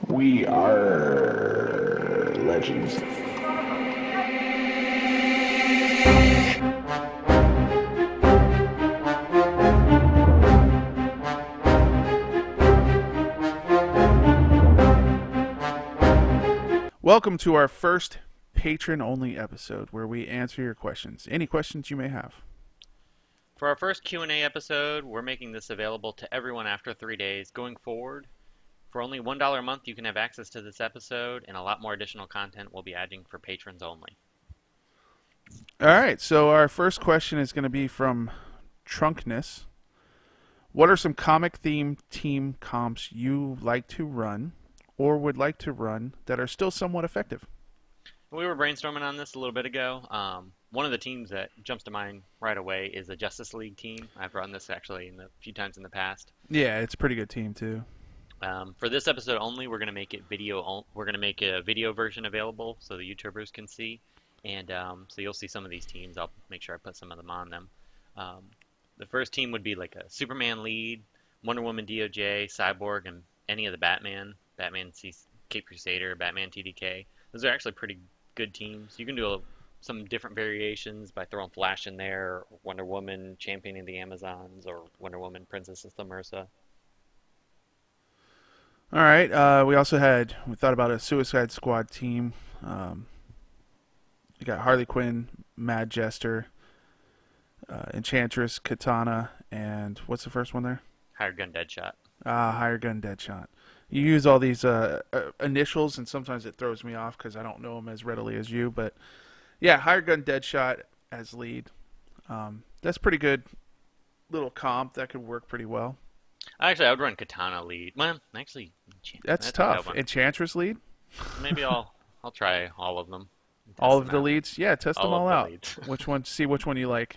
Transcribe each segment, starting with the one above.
We are legends. Welcome to our first patron-only episode where we answer your questions. Any questions you may have. For our first Q&A episode, we're making this available to everyone after 3 days. Going forward, for only $1 a month, you can have access to this episode, and a lot more additional content we'll be adding for patrons only. All right, so our first question is going to be from Trunkness. What are some comic-themed team comps you like to run or would like to run that are still somewhat effective? We were brainstorming on this a little bit ago. One of the teams that jumps to mind right away is the Justice League team. I've run this actually a few times in the past. Yeah, it's a pretty good team too. For this episode only, we're going to make it video. We're going to make a video version available so the YouTubers can see, and so you'll see some of these teams. I'll make sure I put some of them on them. The first team would be like a Superman lead, Wonder Woman DOJ, Cyborg, and any of the Batman, Cape Crusader, Batman TDK. Those are actually pretty good teams. You can do some different variations by throwing Flash in there, or Wonder Woman championing the Amazons, or Wonder Woman Princess of Themursa. All right, we thought about a Suicide Squad team. We got Harley Quinn, Mad Jester, Enchantress, Katana, and what's the first one there? Hired Gun Deadshot. Hired Gun Deadshot. You use all these initials, and sometimes it throws me off because I don't know them as readily as you. But yeah, Hired Gun Deadshot as lead. That's pretty good little comp. That could work pretty well. Actually, I would run Katana lead. Well, actually, that's tough. Enchantress lead? Maybe I'll try all of them. All of the leads? Yeah, test them all out. See which one you like.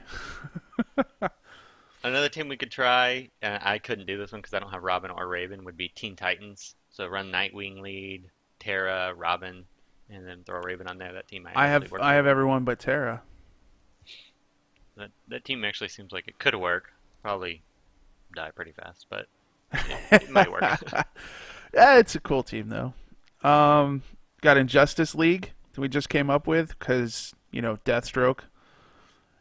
Another team we could try, and I couldn't do this one because I don't have Robin or Raven, would be Teen Titans. So run Nightwing lead, Terra, Robin, and then throw Raven on there. That team I have everyone but Terra. That team actually seems like it could work. Probably die pretty fast, but it might work. Yeah, it's a cool team though. Got Injustice League that we just came up with because Deathstroke.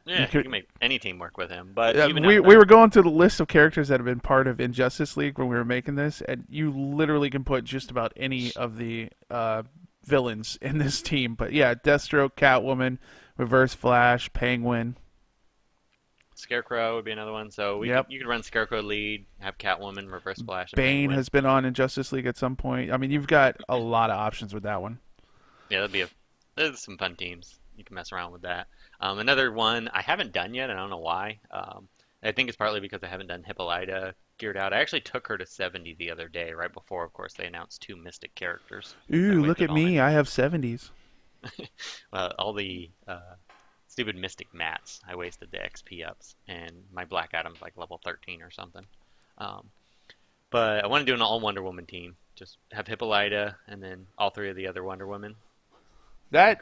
Yeah, you can make any team work with him. But we were going through the list of characters that have been part of Injustice League when we were making this, and you literally can put just about any of the villains in this team. But yeah, Deathstroke, Catwoman, Reverse Flash, Penguin. Scarecrow would be another one. So you could run Scarecrow lead, have Catwoman, Reverse Flash, and Bane Penguin. has been on Injustice League at some point. I mean, you've got a lot of options with that one. Yeah, there's some fun teams. You can mess around with that. Another one I haven't done yet, and I don't know why. I think it's partly because I haven't done Hippolyta geared out. I actually took her to 70 the other day, right before, of course, they announced 2 Mystic characters. Ooh, look at me. I have 70s. Well, all the stupid Mystic mats, I wasted the XP ups, and my Black Adam's like level 13 or something. But I want to do an all Wonder Woman team. Just have Hippolyta, and then all 3 of the other Wonder Women. That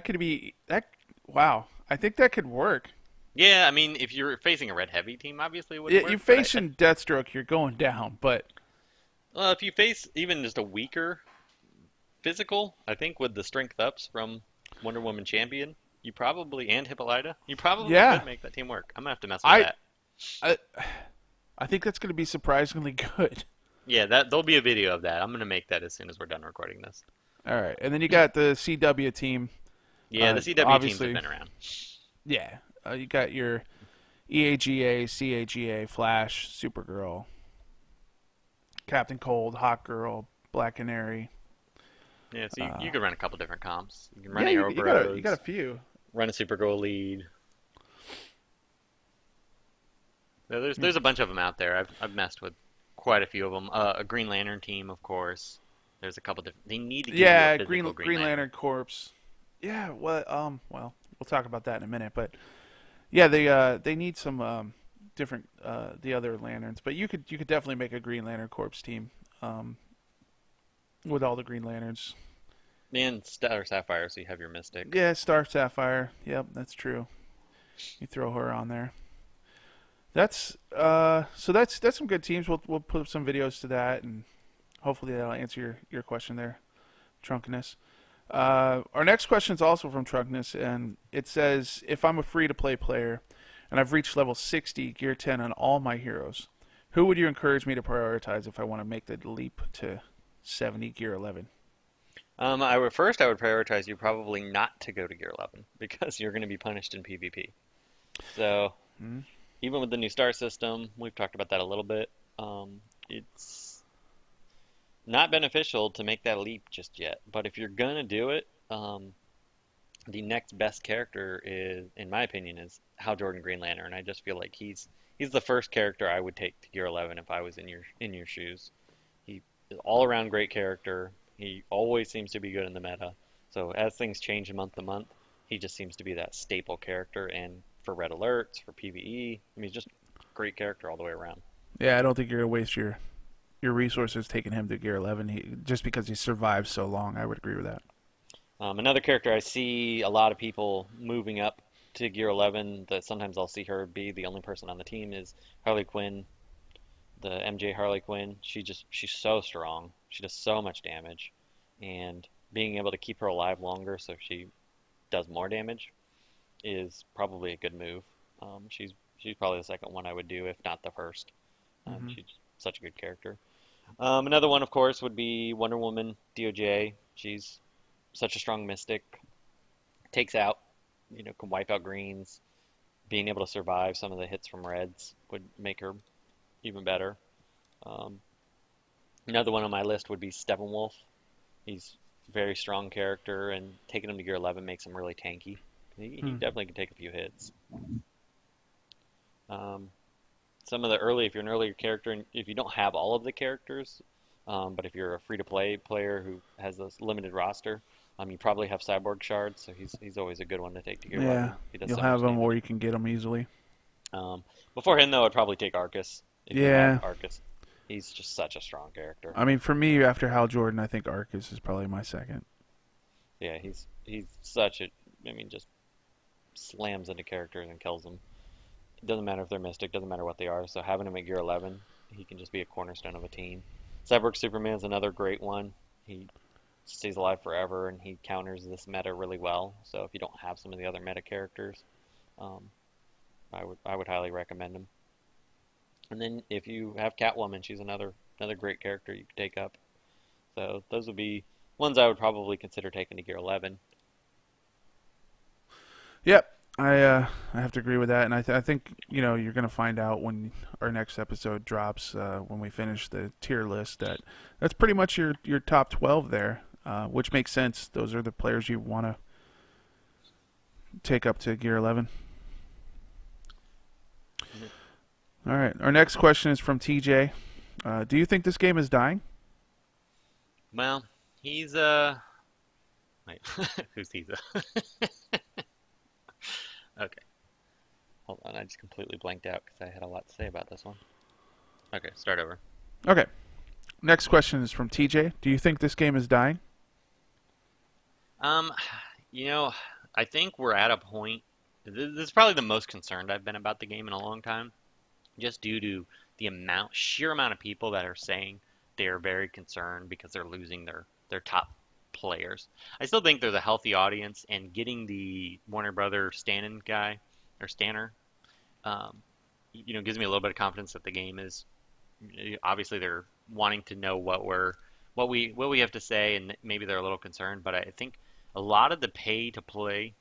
could be that. Wow, I think that could work. Yeah, I mean, if you're facing a red heavy team, obviously it wouldn't work. You're facing Deathstroke, you're going down. But well, if you face even just a weaker physical, I think with the strength ups from Wonder Woman Champion, and Hippolyta, you probably could make that team work. I'm gonna have to mess with that. I think that's gonna be surprisingly good. Yeah, there'll be a video of that. I'm gonna make that as soon as we're done recording this. All right, and then you got the CW team. Yeah, the CW teams have been around. Yeah, you got your EAGA, CAGA, Flash, Supergirl, Captain Cold, Hawk Girl, Black Canary. Yeah, so you could run a couple different comps. You can run Arrow you got a few. Run a Supergirl lead. There's a bunch of them out there. I've messed with quite a few of them. A Green Lantern team, of course. There's a couple different. They need to give you a physical Green Lantern Corps. Yeah, well, we'll talk about that in a minute, but yeah, they need some different the other lanterns, but you could definitely make a Green Lantern Corps team with all the Green Lanterns. And Star Sapphire, so you have your Mystic. Yeah, Star Sapphire. Yep, that's true. You throw her on there. That's some good teams. We'll put up some videos to that, and hopefully that'll answer your question there, Trunkness. Our next question is also from Trunkness, and it says, if I'm a free-to-play player and I've reached level 60, gear 10 on all my heroes, who would you encourage me to prioritize if I want to make the leap to 70 gear 11? I would prioritize you probably not to go to gear 11 because you're going to be punished in PvP. So Hmm? even with the new star system, we've talked about that a little bit. It's not beneficial to make that leap just yet. But if you're gonna do it, the next best character is, in my opinion, is Hal Jordan Green Lantern. I just feel like he's the first character I would take to gear 11 if I was in your shoes. He is all around great character. He always seems to be good in the meta. So as things change month to month, he just seems to be that staple character. And for red alerts, for PvE, I mean, he's just a great character all the way around. Yeah, I don't think you're gonna waste your resources taking him to gear 11 just because he survived so long. I would agree with that. Another character I see a lot of people moving up to gear 11 that sometimes I'll see her be the only person on the team is Harley Quinn, the MJ Harley Quinn. She's so strong. She does so much damage, and being able to keep her alive longer so she does more damage is probably a good move. She's probably the second one I would do, if not the first. Hmm. She's such a good character. Another one, of course, would be Wonder Woman DOJ. She's such a strong mystic. Takes out, can wipe out greens. Being able to survive some of the hits from reds would make her even better. Um, Another one on my list would be Steppenwolf. He's a very strong character, and taking him to gear 11 makes him really tanky. He definitely can take a few hits. Um, some of the if you're an earlier character, and if you don't have all of the characters, but if you're a free-to-play player who has a limited roster, you probably have Cyborg Shards, so he's always a good one to take to gear 11. Yeah, He does you'll so have much him damage. or you can get him easily. Before him, though, I'd probably take Arcus if you Yeah, have Arcus. He's just such a strong character. I mean, for me, after Hal Jordan, I think Arcus is probably my second. Yeah, he's such a, I mean, just slams into characters and kills them. It doesn't matter if they're Mystic, doesn't matter what they are. So having him at gear 11, he can just be a cornerstone of a team. Cyborg Superman's another great one. He stays alive forever, and he counters this meta really well. So if you don't have some of the other meta characters, um, I would highly recommend him. And then if you have Catwoman, she's another great character you could take up. So those would be ones I would probably consider taking to gear 11. Yep, I have to agree with that, and I think you're gonna find out when our next episode drops, when we finish the tier list, that's pretty much your top 12 there, which makes sense. Those are the players you want to take up to gear 11. All right, our next question is from TJ. Do you think this game is dying? Well, he's wait, who's he's okay. Hold on, I just completely blanked out because I had a lot to say about this one. Okay, start over. Okay, next question is from TJ. Do you think this game is dying? Um, I think we're at a point. This is probably the most concerned I've been about the game in a long time, just due to the sheer amount of people that are saying they are very concerned because they're losing their top players. I still think there's a healthy audience, and getting the Warner Brother Stannon guy or Stanner, gives me a little bit of confidence that the game is. Obviously, they're wanting to know what we have to say, and maybe they're a little concerned. But I think a lot of the pay to play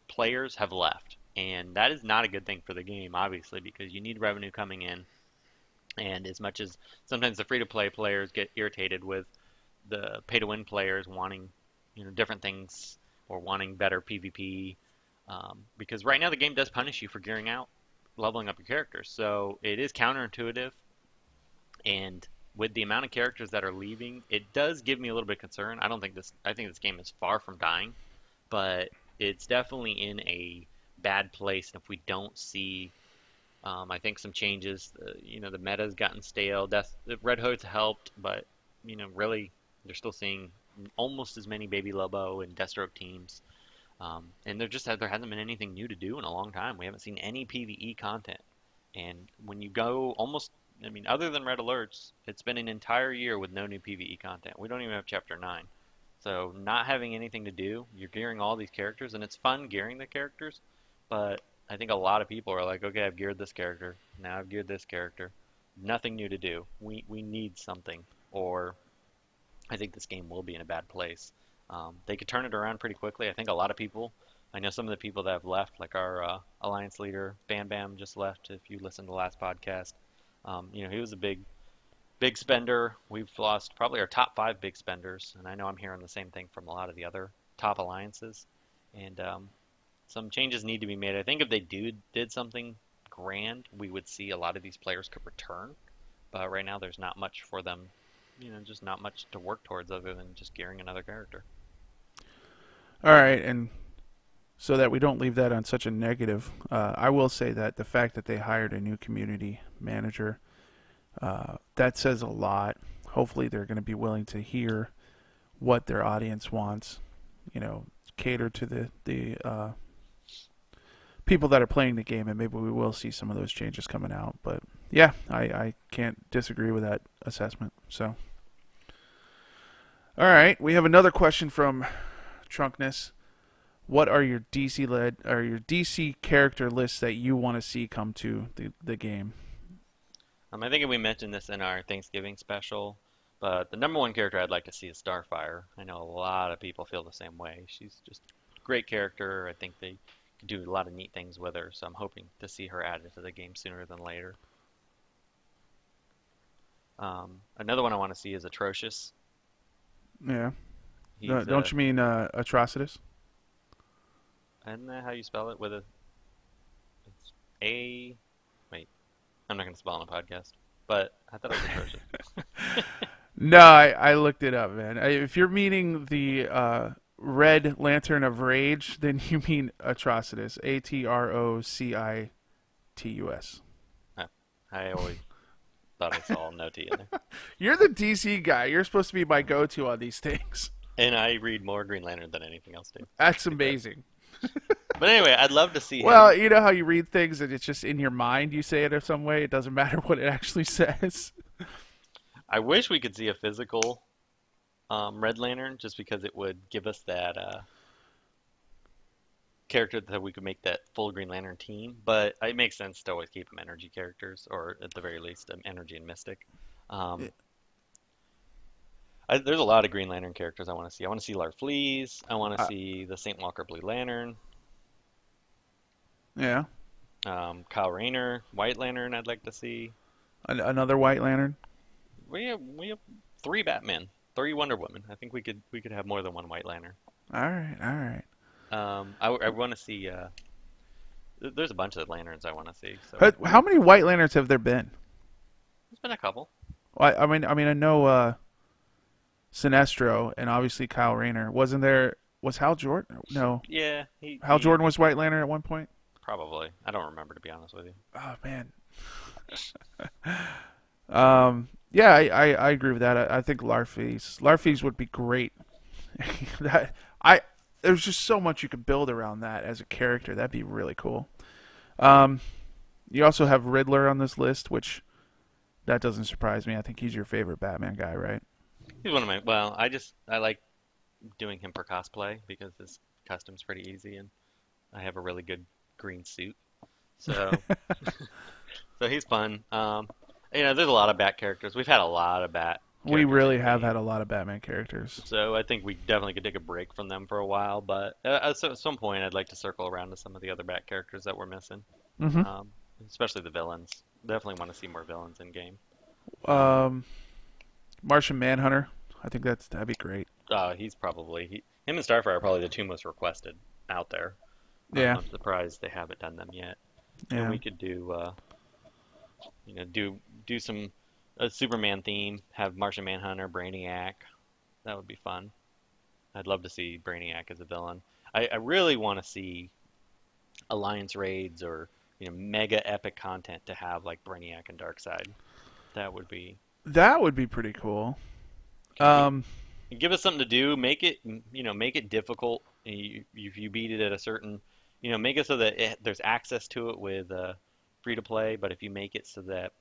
players have left, and that is not a good thing for the game, obviously, because you need revenue coming in. And as much as sometimes the free-to-play players get irritated with the pay-to-win players wanting, different things or wanting better PvP, because right now the game does punish you for gearing out, leveling up your characters. So it is counterintuitive, and with the amount of characters that are leaving, it does give me a little bit of concern. I think this game is far from dying, but it's definitely in a bad place. And if we don't see, I think some changes, the meta's gotten stale. The Red Hood's helped, but really they're still seeing almost as many Baby Lobo and Deathstroke teams. And there hasn't been anything new to do in a long time. We haven't seen any PvE content. And when you go almost I mean, other than red alerts, it's been an entire year with no new PvE content. We don't even have Chapter 9. So not having anything to do, you're gearing all these characters, and it's fun gearing the characters, but I think a lot of people are like, okay, I've geared this character, now I've geared this character. Nothing new to do. We need something, or I think this game will be in a bad place. They could turn it around pretty quickly. I think a lot of people, I know some of the people that have left, like our alliance leader, Bam Bam just left, if you listened to the last podcast. He was a big spender. We've lost probably our top 5 big spenders, and I know I'm hearing the same thing from a lot of the other top alliances. And some changes need to be made. I think if they did something grand, we would see a lot of these players could return. But right now, there's not much for them, just not much to work towards other than just gearing another character. All right, and so that we don't leave that on such a negative, I will say that the fact that they hired a new community manager, that says a lot. Hopefully they're going to be willing to hear what their audience wants, cater to the people that are playing the game, and maybe we will see some of those changes coming out. But yeah, I can't disagree with that assessment. So, all right, we have another question from Trunkness. What are your DC character lists that you want to see come to the game? I think we mentioned this in our Thanksgiving special, but the number one character I'd like to see is Starfire. I know a lot of people feel the same way. She's just a great character. I think they could do a lot of neat things with her, so I'm hoping to see her added to the game sooner than later. Another one I want to see is Atrocitus. Yeah. Don't you mean Atrocitus? Isn't that how you spell it? It's A. Wait, I'm not going to spell on a podcast, but I thought it was Atrocitus. No, I looked it up, man. If you're meaning the Red Lantern of Rage, then you mean Atrocitus. Atrocitus. I always thought I saw no T in there. You're the DC guy. You're supposed to be my go-to on these things. And I read more Green Lantern than anything else, dude. That's amazing. But anyway, I'd love to see him. Well, you know how you read things and it's just in your mind you say it in some way? It doesn't matter what it actually says. I wish we could see a physical Red Lantern, just because it would give us that character that we could make that full Green Lantern team. But it makes sense to always keep them energy characters, or at the very least, energy and mystic. There's a lot of Green Lantern characters I want to see. I want to see Larfleeze. I want to see the St. Walker Blue Lantern. Yeah. Kyle Rayner, White Lantern. I'd like to see another White Lantern. We have 3 Batman, 3 Wonder Woman. I think we could have more than one White Lantern. All right. I want to see. There's a bunch of lanterns I want to see. So. How many White Lanterns have there been? There's been a couple. Well, I mean, I know Sinestro and obviously Kyle Rayner. Wasn't there? Was Hal Jordan? No. Yeah. Hal Jordan was White Lantern at one point. Probably. I don't remember, to be honest with you. Oh man. Yeah, I agree with that. I think Larfleeze would be great. There's just so much you could build around that as a character. That'd be really cool. You also have Riddler on this list, which that doesn't surprise me. I think he's your favorite Batman guy, right? He's one of my. Well, I like doing him for cosplay because his custom's pretty easy, and I have a really good green suit, so so he's fun. There's a lot of Bat characters. We've had a lot of Bat. We really have had a lot of Batman characters. So I think we definitely could take a break from them for a while, but at some point I'd like to circle around to some of the other Bat characters that we're missing, especially the villains. Definitely want to see more villains in game. Martian Manhunter. I think that'd be great. He's probably him and Starfire are probably the 2 most requested out there. Yeah. I'm surprised they haven't done them yet. Yeah. And we could do some Superman theme. Have Martian Manhunter, Brainiac. That would be fun. I'd love to see Brainiac as a villain. I really want to see Alliance raids or mega epic content to have like Brainiac and Darkseid. That would be pretty cool. Give us something to do. Make it difficult. If you beat it at a certain, make it so that there's access to it with free to play. But if you make it so that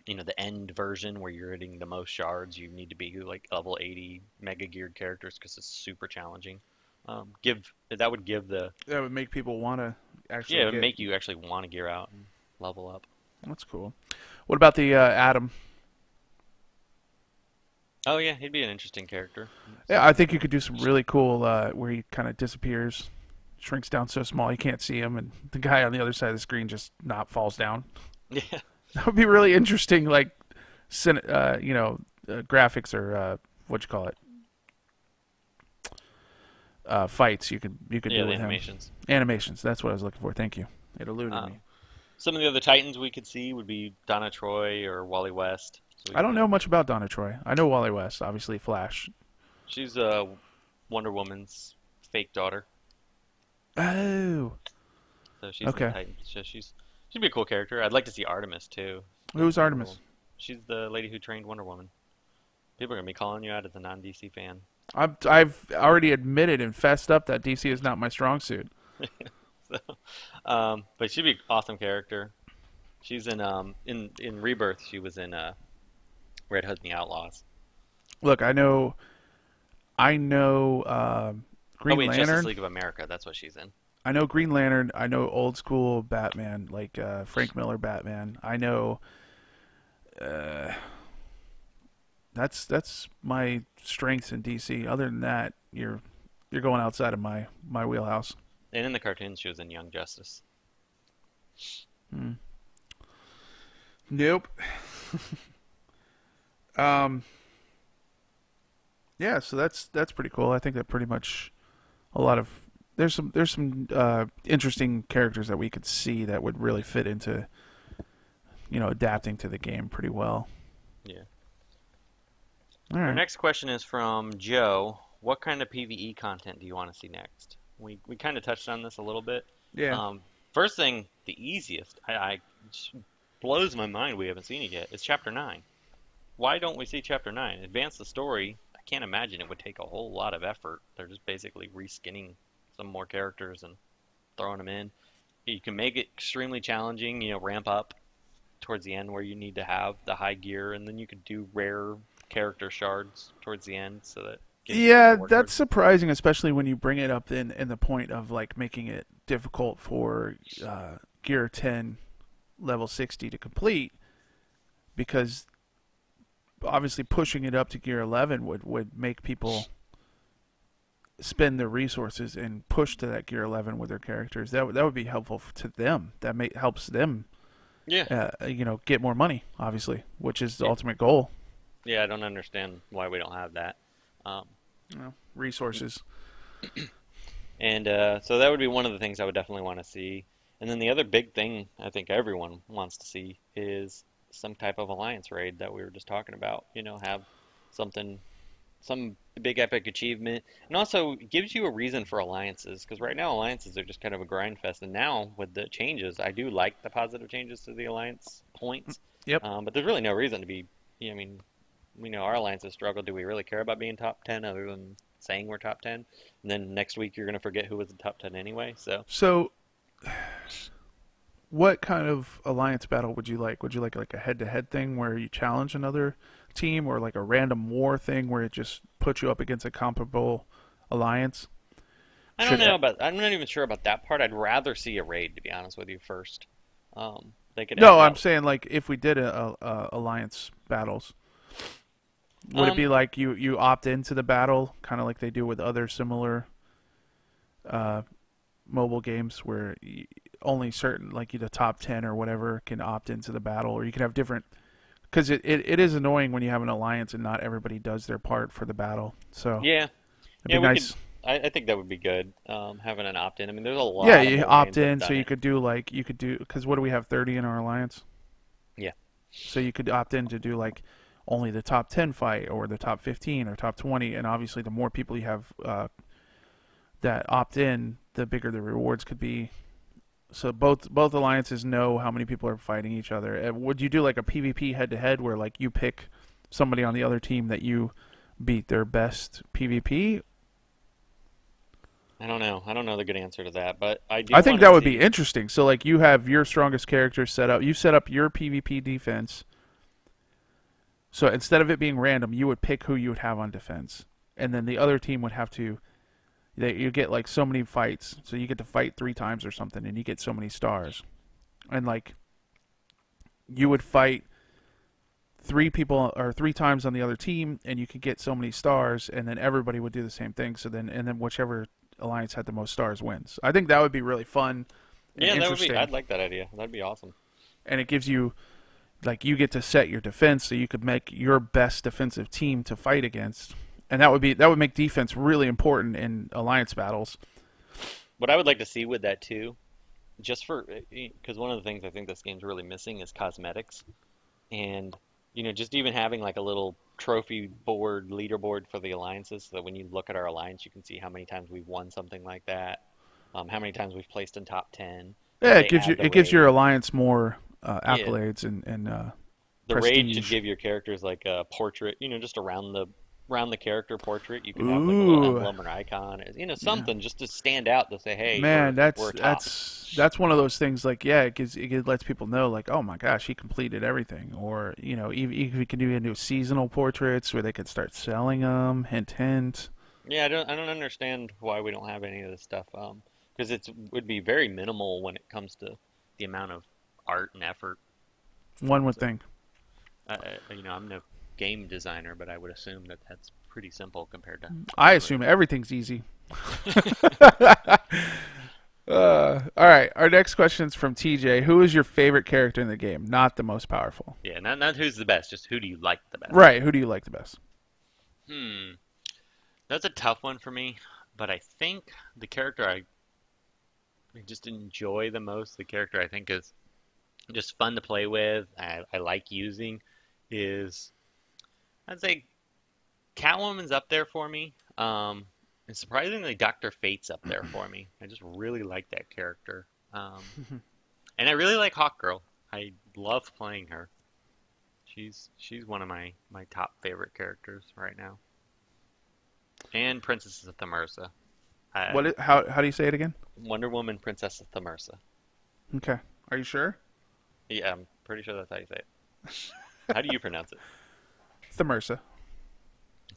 the end version where you're hitting the most shards, you need to be like level 80 mega geared characters because it's super challenging. Give that would give the That would make people want to Yeah, actually it would get. make you actually want to gear out and level up. That's cool. What about the Adam? Oh yeah, he'd be an interesting character. Yeah, I think you could do some really cool where he kind of disappears, shrinks down so small you can't see him, and the guy on the other side of the screen just not falls down. Yeah, That would be really interesting, like, graphics or what you call it, fights. You could do yeah, the with him. animations. Animations. That's what I was looking for. Thank you. It eluded Um, me. some of the other Titans we could see would be Donna Troy or Wally West. So we I don't could- know much about Donna Troy. I know Wally West, obviously Flash. She's Wonder Woman's fake daughter, Oh, so she's okay. the Titan. So she'd be a cool character. I'd like to see Artemis too. Who's Artemis? She's the lady who trained Wonder Woman. People are gonna be calling you out as a non-DC fan. I've already admitted and fessed up that DC is not my strong suit. So, but she'd be an awesome character. She's in Rebirth. She was in Red Hood and the Outlaws. Look, I know Green Oh wait, Lantern. Justice League of America. That's what she's in. I know Green Lantern. I know old school Batman, like Frank Miller Batman. I know. That's my strengths in DC. Other than that, you're going outside of my wheelhouse. And in the cartoons, she was in Young Justice. Nope. Yeah, so that's pretty cool. I think that pretty much a lot of there's some interesting characters that we could see that would really fit into adapting to the game pretty well. Yeah. All Our right. next question is from Joe. What kind of PvE content do you want to see next? We kind of touched on this a little bit. Yeah. First thing, the easiest, I just blows my mind we haven't seen it yet, is Chapter 9. Why don't we see Chapter 9? Advance the story. I can't imagine it would take a whole lot of effort. They're just basically reskinning some more characters and throwing them in. You can make it extremely challenging, ramp up towards the end where you need to have the high gear, and then you could do rare character shards towards the end so that Yeah, that's surprising, especially when you bring it up in the point of like making it difficult for Gear 10 level 60 to complete, because obviously pushing it up to Gear 11 would make people spend their resources and push to that Gear 11 with their characters. That would be helpful to them. That helps them, get more money, obviously, which is the ultimate goal. Yeah, I don't understand why we don't have that. Resources. And so that would be one of the things I would definitely want to see. And then the other big thing I think everyone wants to see is some type of alliance raid that we were just talking about. Have some big epic achievement, and also gives you a reason for alliances. Because right now alliances are just kind of a grind fest. And now with the changes, I do like the positive changes to the alliance points. Yep. But there's really no reason to be. We know our alliances struggle. Do we really care about being top 10 other than saying we're top 10? And then next week you're going to forget who was the top 10 anyway. So, what kind of alliance battle would you like? Would you like a head-to-head thing where you challenge another team, or like a random war thing where it just puts you up against a comparable alliance? I'm not even sure about that part. I'd rather see a raid, to be honest with you, first. They could. No, I'm saying like if we did a alliance battles. Would it be like you opt into the battle, kind of like they do with other similar mobile games, where only certain, like the top 10 or whatever, can opt into the battle, or you can have different, because it is annoying when you have an alliance and not everybody does their part for the battle. So yeah, it'd be nice. I think that would be good. Having an opt-in. I mean, there's a lot. Yeah, of you mobile opt games that have in, so done you it. could do because what do we have, 30 in our alliance? Yeah. So you could opt in to do like only the top 10 fight, or the top 15 or top 20, and obviously the more people you have that opt in, the bigger the rewards could be. So both alliances know how many people are fighting each other. Would you do like a PvP head-to-head where like you pick somebody on the other team that you beat their best PvP? I don't know. I don't know the good answer to that, but I do. I think wanna that would see- be interesting. So like you have your strongest character set up. You set up your PvP defense, So instead of it being random, you would pick who you would have on defense, and then the other team would have to. You get like so many fights, so you get to fight 3 times or something, and you get so many stars, and like you would fight 3 people or 3 times on the other team, and you could get so many stars, and then everybody would do the same thing. So then whichever alliance had the most stars wins. I think that would be really fun and Yeah, that would interesting, be. I'd like that idea. That'd be awesome. and it gives you like you get to set your defense, so you could make your best defensive team to fight against, and that would make defense really important in alliance battles. What I would like to see with that too, just for because one of the things I think this game's really missing is cosmetics, and just even having like a little trophy board, leaderboard for the alliances, so that when you look at our alliance, you can see how many times we've won something like that, how many times we've placed in top 10. Yeah, They add the it gives your raid. alliance more Yeah, accolades and the raid should prestige. give your characters like a portrait, just around the character portrait. You can have like a little Ooh, emblem or icon, yeah. something just to stand out to say, hey, Man, we're top. that's one of those things. Like, yeah, it lets people know, like, oh my gosh, he completed everything. Or even we can do new seasonal portraits where they could start selling them. Hint, hint. Yeah, I don't understand why we don't have any of this stuff. Because it would be very minimal when it comes to the amount of art and effort. One would So, think. I'm no game designer, but I would assume that that's pretty simple compared to I regular. assume everything's easy. All right, our next question is from TJ. Who is your favorite character in the game? Not the most powerful. Yeah, not who's the best, just who do you like the best? Right. Who do you like the best? Hmm, that's a tough one for me, but I think the character I just enjoy the most, the character I think is just fun to play with, I like using, is I'd say Catwoman's up there for me. And surprisingly, Dr. Fate's up there for me. I just really like that character. And I really like Hawkgirl. I love playing her. She's one of my top favorite characters right now. And Princess Themursa. I, How do you say it again? Wonder Woman Princess Themursa. Okay. Are you sure? Yeah, I'm pretty sure that's how you say it. How do you pronounce it? Thamursa.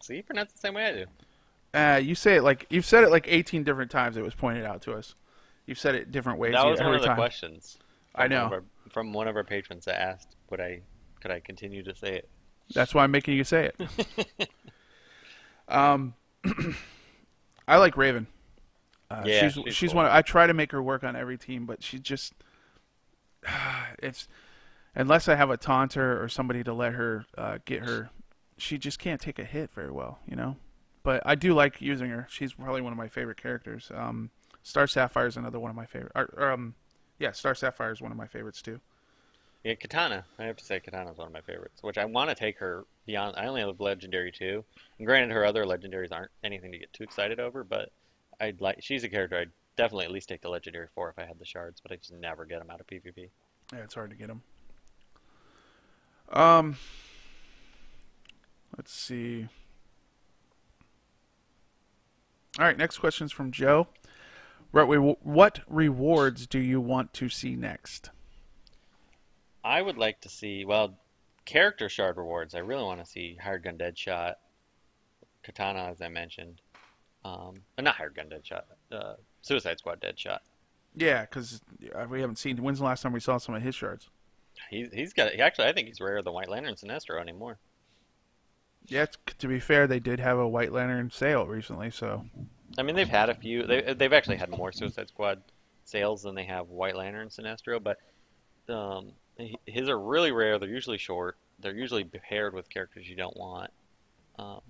See, you pronounce it the same way I do. You say it like you've said it like 18 different times. It was pointed out to us. You've said it different ways That was one every of the time. questions I from one of know. our patrons that asked, could I continue to say it? That's why I'm making you say it. Um, I like Raven. Yeah, she's She's cool. one. I try to make her work on every team, but she just it's unless I have a taunter or somebody to let her get her, she just can't take a hit very well, you know. But I do like using her. She's probably one of my favorite characters. Star Sapphire is another one of my favorite. Yeah, Star Sapphire is one of my favorites too. Yeah, Katana. I have to say Katana's one of my favorites, which I want to take her beyond. I only have Legendary 2. And granted, her other legendaries aren't anything to get too excited over, but she's a character I'd definitely at least take the Legendary 4 if I had the shards, but I just never get them out of PvP. Yeah, it's hard to get them. Um, let's see. All right, next question is from Joe. What rewards do you want to see next? I would like to see, well, character shard rewards. I really want to see Hired Gun Deadshot, Katana, as I mentioned. Not Hired Gun Deadshot, Suicide Squad Deadshot. Yeah, because we haven't seen. When's the last time we saw some of his shards? Actually, I think he's rarer than White Lantern Sinestro anymore. Yeah, to be fair, they did have a White Lantern sale recently, so I mean, they've had a few. They've actually had more Suicide Squad sales than they have White Lantern Sinestro, but his are really rare. They're usually short. They're usually paired with characters you don't want. Um,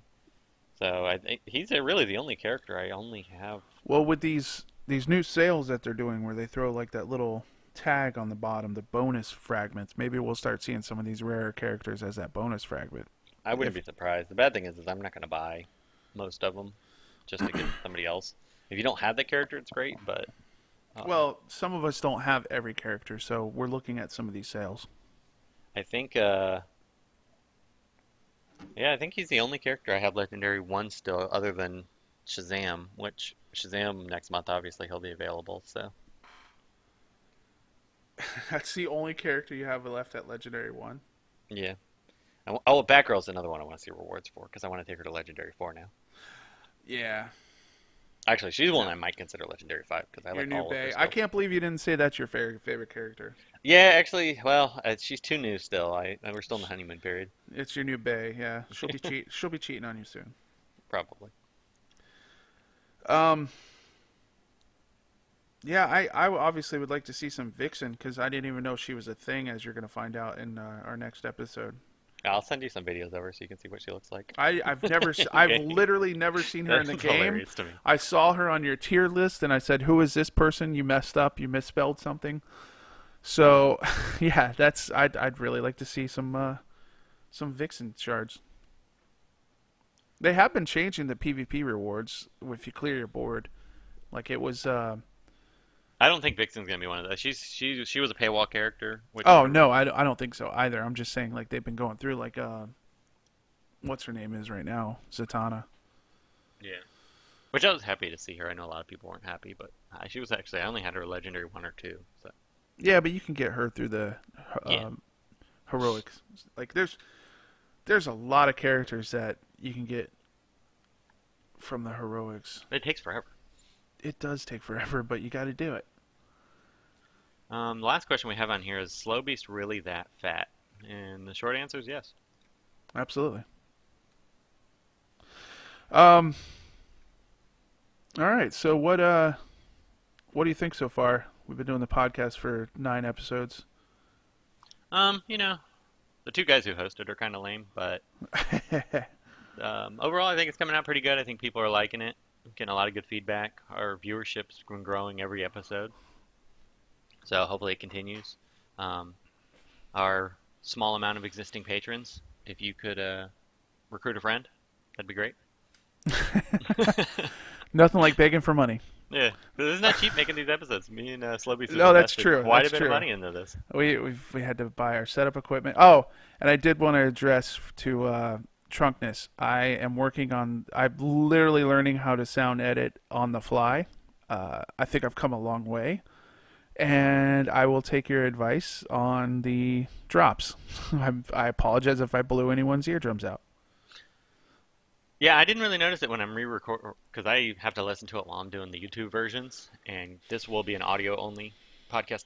so I think he's really the only character I only have. well with these new sales that they're doing, where they throw like that little tag on the bottom, the bonus fragments. Maybe we'll start seeing some of these rarer characters as that bonus fragment. I wouldn't If be surprised. The bad thing is I'm not going to buy most of them just to get somebody else. If you don't have that character, it's great, but um, well, some of us don't have every character, so we're looking at some of these sales. I think yeah, I think he's the only character I have Legendary 1 still, other than Shazam, which Shazam next month, obviously, he'll be available, so. That's the only character you have left at Legendary 1. Yeah. Oh, Batgirl's another one I want to see rewards for because I want to take her to Legendary 4 now. Yeah. Actually, she's one I might consider Legendary 5 because I Your like new all of her Bay. stuff. I can't believe you didn't say that's your favorite character. Yeah, actually, well, she's too new still. We're still in the honeymoon period. It's your new Bay. Yeah, she'll be cheating on you soon. Probably. Yeah, I obviously would like to see some Vixen because I didn't even know she was a thing, as you're going to find out in our next episode. I'll send you some videos of her so you can see what she looks like. I've literally never seen her in the That's game. hilarious to me. I saw her on your tier list and I said, "Who is this person? You messed up. You misspelled something." So, yeah, I'd really like to see some Vixen shards. They have been changing the PvP rewards if you clear your board. Like it was. I don't think Vixen's gonna be one of those. She was a paywall character. Oh no, I don't think so either. I'm just saying like they've been going through like what's her name is right now, Zatanna. Yeah. Which I was happy to see her. I know a lot of people weren't happy, but she was actually I only had her legendary 1 or 2. So. Yeah, but you can get her through the heroics. Like there's a lot of characters that you can get from the heroics. It takes forever. It does take forever, but you got to do it. The last question we have on here is Slow Beast really that fat? And the short answer is yes. Absolutely. All right. So what do you think so far? We've been doing the podcast for 9 episodes. The 2 guys who hosted are kind of lame, but overall I think it's coming out pretty good. I think people are liking it. Getting a lot of good feedback. Our viewership's been growing every episode, so hopefully it continues. Our small amount of existing patrons, if you could recruit a friend, that'd be great. Nothing like begging for money. Yeah, but isn't that cheap making these episodes? Me and Slowbeast No, that's true. Quite That's a bit true. of money into this. We had to buy our setup equipment. Oh, and I did want to address to Trunkness. I'm literally learning how to sound edit on the fly. I think I've come a long way. And I will take your advice on the drops. I apologize if I blew anyone's eardrums out. Yeah, I didn't really notice it when I'm re-record because I have to listen to it while I'm doing the YouTube versions, and this will be an audio-only podcast,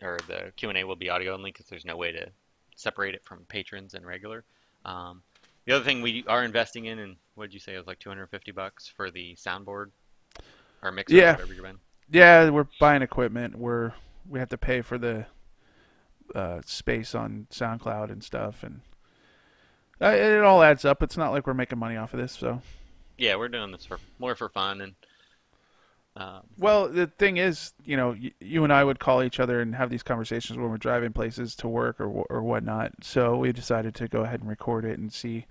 or the Q&A will be audio-only because there's no way to separate it from patrons and regular. The other thing we are investing in, and what did you say, it was like $250 for the soundboard or mixer, Yeah. or whatever you're in? Yeah, we're buying equipment. We have to pay for the space on SoundCloud and stuff, and it all adds up. It's not like we're making money off of this, so. Yeah, we're doing this more for fun, and well, the thing is, you and I would call each other and have these conversations when we're driving places to work or whatnot. So we decided to go ahead and record it and see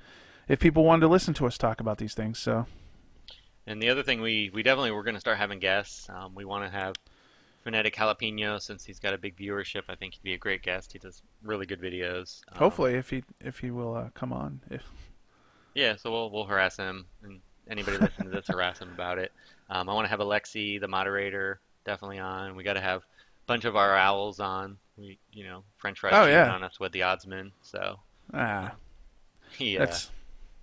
if people wanted to listen to us talk about these things. So. And the other thing, we definitely we're going to start having guests. We want to have Phonetic Jalapeno, since he's got a big viewership. I think he'd be a great guest. He does really good videos. Hopefully, if he will come on. Yeah, so we'll harass him, and anybody listening to this, harass him about it. I want to have Alexi, the moderator, definitely on. We got to have a bunch of our owls on. French fries on us with the oddsman. So so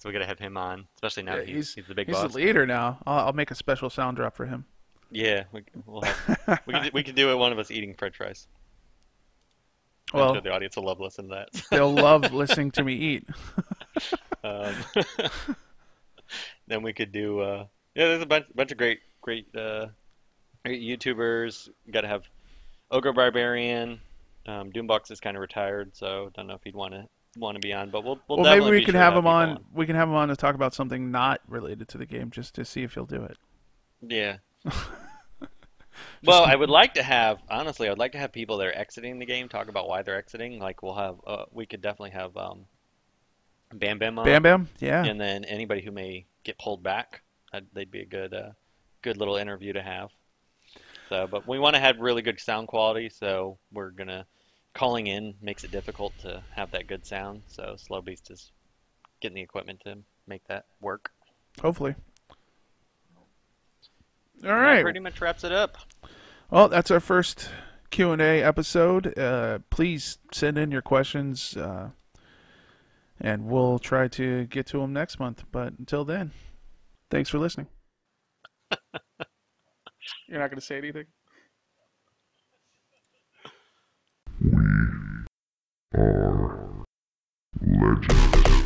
we got to have him on, especially now that he's the big boss. He's the leader now. I'll make a special sound drop for him. Yeah, we can do it. One of us eating French fries. I'm Well, sure the audience will love listening to that. They'll love listening to me eat. Then we could do. There's a bunch of great YouTubers. Got to have Ogre Barbarian. Doombox is kind of retired, so don't know if he'd want to be on. But we'll maybe we be can sure have to him on. people We can have him on to talk about something not related to the game, just to see if he'll do it. Yeah. Well, I would like to have, honestly, I would like to have people that are exiting the game talk about why they're exiting. Like we could definitely have Bam Bam on. Bam Bam, yeah. And then anybody who may get pulled back, they'd be a good little interview to have. So, but we want to have really good sound quality, so we're gonna calling in makes it difficult to have that good sound. So Slow Beast is getting the equipment to make that work. Hopefully. All And right. that pretty much wraps it up. Well, that's our first Q&A episode. Please send in your questions. and we'll try to get to them next month. But until then, thanks for listening. You're not going to say anything? We are legends.